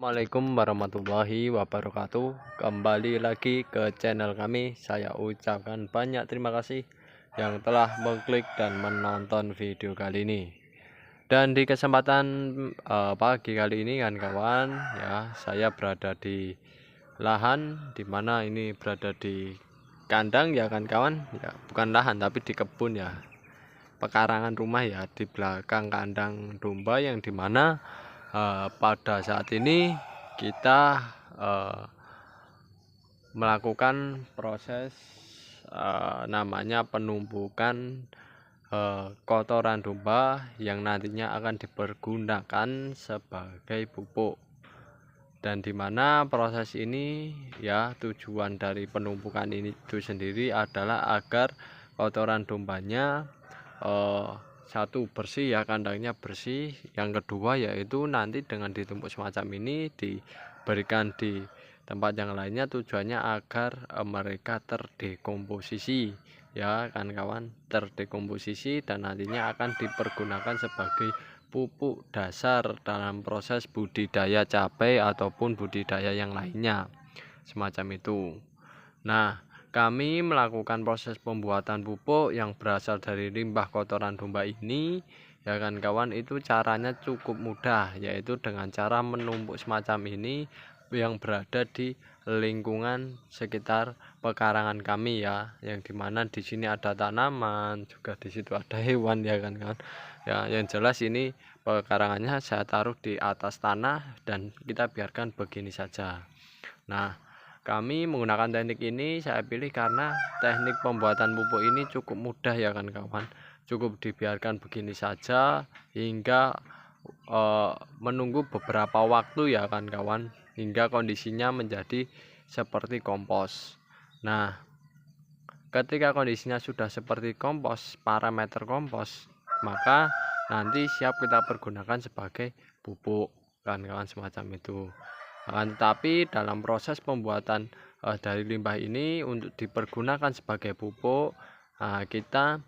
Assalamualaikum warahmatullahi wabarakatuh. Kembali lagi ke channel kami. Saya ucapkan banyak terima kasih yang telah mengklik dan menonton video kali ini. Dan di kesempatan pagi kali ini kan kawan, ya saya berada di lahan dimana ini berada di kandang ya kan kawan, ya bukan lahan tapi di kebun ya, pekarangan rumah ya di belakang kandang domba yang dimana pada saat ini kita melakukan proses namanya penumpukan kotoran domba yang nantinya akan dipergunakan sebagai pupuk. Dan dimana proses ini ya tujuan dari penumpukan ini itu sendiri adalah agar kotoran dombanya satu bersih ya, kandangnya bersih. Yang kedua yaitu nanti dengan ditumpuk semacam ini diberikan di tempat yang lainnya, tujuannya agar mereka terdekomposisi ya kan kawan, terdekomposisi dan nantinya akan dipergunakan sebagai pupuk dasar dalam proses budidaya cabai ataupun budidaya yang lainnya semacam itu. Nah, kami melakukan proses pembuatan pupuk yang berasal dari limbah kotoran domba ini ya kan kawan, itu caranya cukup mudah, yaitu dengan cara menumpuk semacam ini yang berada di lingkungan sekitar pekarangan kami ya, yang dimana di sini ada tanaman, juga di situ ada hewan ya kan kawan. Ya, yang jelas ini pekarangannya saya taruh di atas tanah dan kita biarkan begini saja. Nah, kami menggunakan teknik ini saya pilih karena teknik pembuatan pupuk ini cukup mudah ya kan kawan. Cukup dibiarkan begini saja hingga menunggu beberapa waktu ya kan kawan, hingga kondisinya menjadi seperti kompos. Nah, ketika kondisinya sudah seperti kompos, parameter kompos, maka nanti siap kita pergunakan sebagai pupuk kan kawan, semacam itu. Tetapi dalam proses pembuatan dari limbah ini untuk dipergunakan sebagai pupuk, kita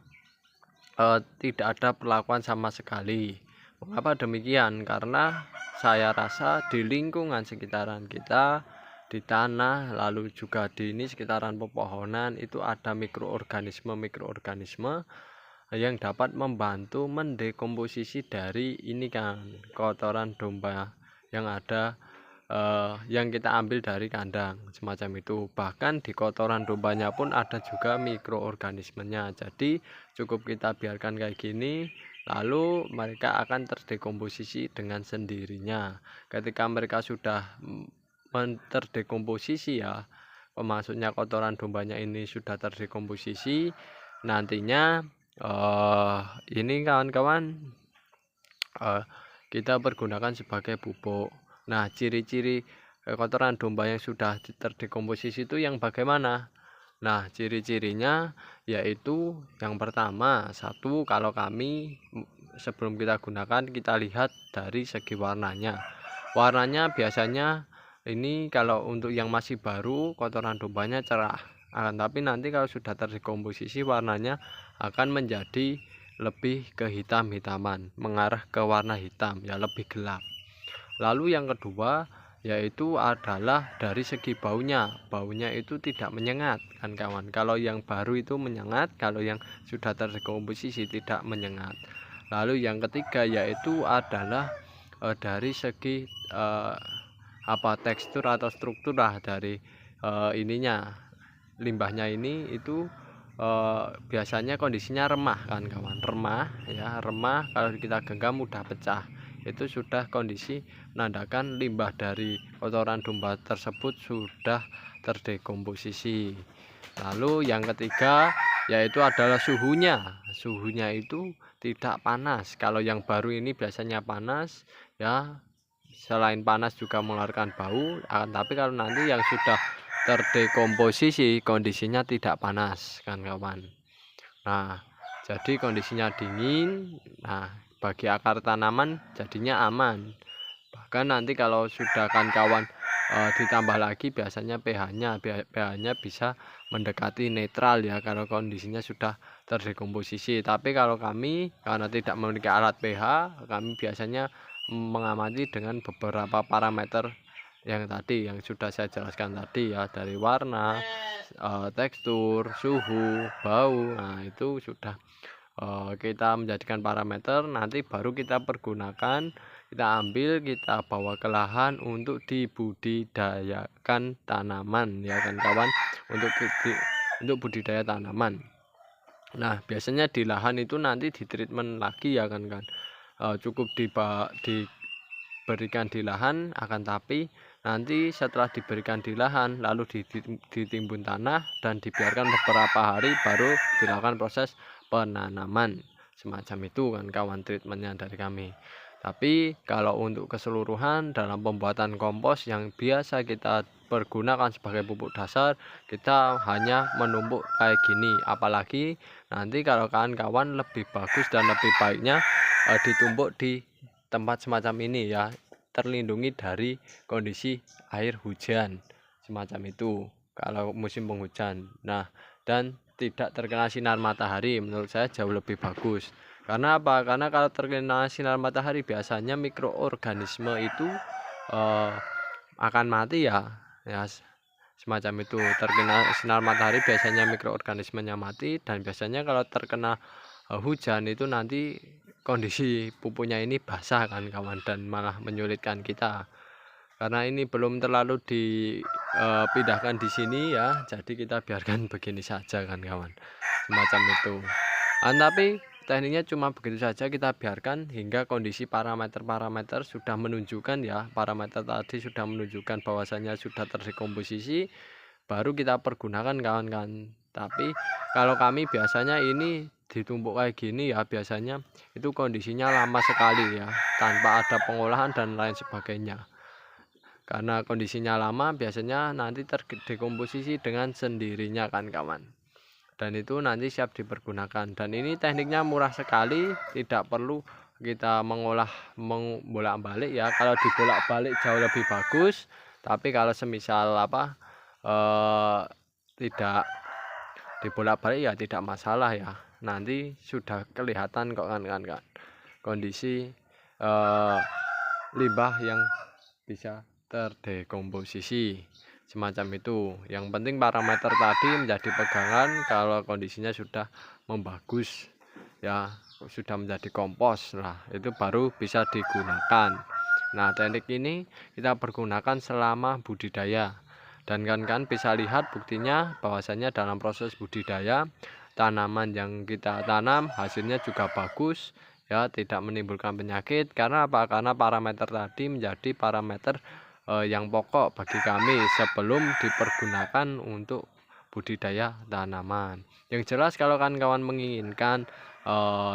tidak ada perlakuan sama sekali. Mengapa demikian? Karena saya rasa di lingkungan sekitaran kita, di tanah, lalu juga di ini sekitaran pepohonan itu ada mikroorganisme yang dapat membantu mendekomposisi dari ini kan kotoran domba yang ada, yang kita ambil dari kandang semacam itu. Bahkan di kotoran dombanya pun ada juga mikroorganismenya. Jadi cukup kita biarkan kayak gini, lalu mereka akan terdekomposisi dengan sendirinya. Ketika mereka sudah terdekomposisi ya, maksudnya kotoran dombanya ini sudah terdekomposisi, nantinya ini kawan-kawan kita pergunakan sebagai pupuk. Nah, ciri-ciri kotoran domba yang sudah terdekomposisi itu yang bagaimana? Nah, ciri-cirinya yaitu yang pertama, satu, kalau kami sebelum kita gunakan kita lihat dari segi warnanya. Warnanya biasanya ini kalau untuk yang masih baru kotoran dombanya cerah. Tapi nanti kalau sudah terdekomposisi warnanya akan menjadi lebih ke hitam-hitaman, mengarah ke warna hitam ya, lebih gelap. Lalu yang kedua yaitu adalah dari segi baunya. Baunya itu tidak menyengat kan kawan. Kalau yang baru itu menyengat, kalau yang sudah terdekomposisi tidak menyengat. Lalu yang ketiga yaitu adalah dari segi tekstur atau struktur lah dari ininya, limbahnya ini itu biasanya kondisinya remah kan kawan, remah ya, remah kalau kita genggam mudah pecah. Itu sudah kondisi menandakan limbah dari kotoran domba tersebut sudah terdekomposisi. Lalu yang ketiga yaitu adalah suhunya. Suhunya itu tidak panas. Kalau yang baru ini biasanya panas ya, selain panas juga mengeluarkan bau. Tapi kalau nanti yang sudah terdekomposisi kondisinya tidak panas kan kawan. Nah, jadi kondisinya dingin. Nah, bagi akar tanaman jadinya aman. Bahkan nanti kalau sudah kan kawan ditambah lagi biasanya pH-nya bisa mendekati netral ya kalau kondisinya sudah terdekomposisi. Tapi kalau kami karena tidak memiliki alat pH, kami biasanya mengamati dengan beberapa parameter yang tadi yang sudah saya jelaskan tadi ya, dari warna, tekstur, suhu, bau. Nah, itu sudah kita menjadikan parameter, nanti baru kita pergunakan, kita ambil, kita bawa ke lahan untuk dibudidayakan tanaman ya kan kawan, untuk budidaya tanaman. Nah, biasanya di lahan itu nanti di treatment lagi ya kan, cukup diberikan di lahan, akan tapi nanti setelah diberikan di lahan lalu ditimbun tanah dan dibiarkan beberapa hari baru dilakukan proses penanaman semacam itu kan kawan, treatmentnya dari kami. Tapi kalau untuk keseluruhan dalam pembuatan kompos yang biasa kita pergunakan sebagai pupuk dasar, kita hanya menumpuk kayak gini. Apalagi nanti kalau kawan-kawan lebih bagus dan lebih baiknya ditumpuk di tempat semacam ini ya, terlindungi dari kondisi air hujan semacam itu kalau musim penghujan. Nah, dan tidak terkena sinar matahari menurut saya jauh lebih bagus. Karena apa? Karena kalau terkena sinar matahari biasanya mikroorganisme itu akan mati ya semacam itu. Terkena sinar matahari biasanya mikroorganismenya mati, dan biasanya kalau terkena hujan itu nanti kondisi pupuknya ini basah kan kawan, dan malah menyulitkan kita. Karena ini belum terlalu dipindahkan di sini ya, jadi kita biarkan begini saja kan kawan, semacam itu. Tapi tekniknya cuma begitu saja, kita biarkan hingga kondisi parameter-parameter sudah menunjukkan ya, parameter tadi sudah menunjukkan bahwasanya sudah terdekomposisi, baru kita pergunakan kawan-kawan. Tapi kalau kami biasanya ini ditumpuk kayak gini ya, biasanya itu kondisinya lama sekali ya, tanpa ada pengolahan dan lain sebagainya. Karena kondisinya lama biasanya nanti terdekomposisi dengan sendirinya kan kawan, dan itu nanti siap dipergunakan. Dan ini tekniknya murah sekali, tidak perlu kita bolak-balik ya. Kalau dibolak-balik jauh lebih bagus, tapi kalau semisal tidak dibolak-balik ya tidak masalah ya, nanti sudah kelihatan kok kan kondisi limbah yang bisa terdekomposisi semacam itu. Yang penting parameter tadi menjadi pegangan. Kalau kondisinya sudah membagus ya, sudah menjadi kompos, nah itu baru bisa digunakan. Nah, teknik ini kita pergunakan selama budidaya, dan kan bisa lihat buktinya bahwasanya dalam proses budidaya tanaman yang kita tanam hasilnya juga bagus ya, tidak menimbulkan penyakit. Karena apa? Karena parameter tadi menjadi parameter yang pokok bagi kami sebelum dipergunakan untuk budidaya tanaman. Yang jelas kalau kawan-kawan menginginkan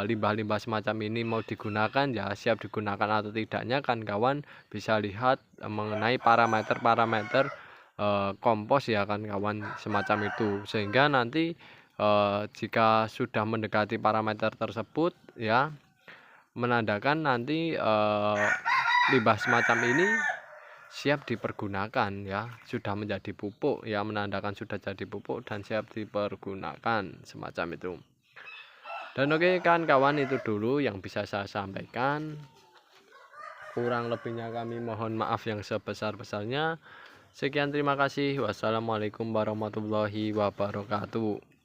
limbah-limbah semacam ini mau digunakan ya, siap digunakan atau tidaknya kan kawan bisa lihat mengenai parameter-parameter kompos ya kan kawan, semacam itu. Sehingga nanti jika sudah mendekati parameter tersebut ya, menandakan nanti limbah semacam ini siap dipergunakan ya, sudah menjadi pupuk ya, menandakan sudah jadi pupuk dan siap dipergunakan semacam itu. Dan oke kan kawan, itu dulu yang bisa saya sampaikan. Kurang lebihnya kami mohon maaf yang sebesar-besarnya. Sekian, terima kasih. Wassalamualaikum warahmatullahi wabarakatuh.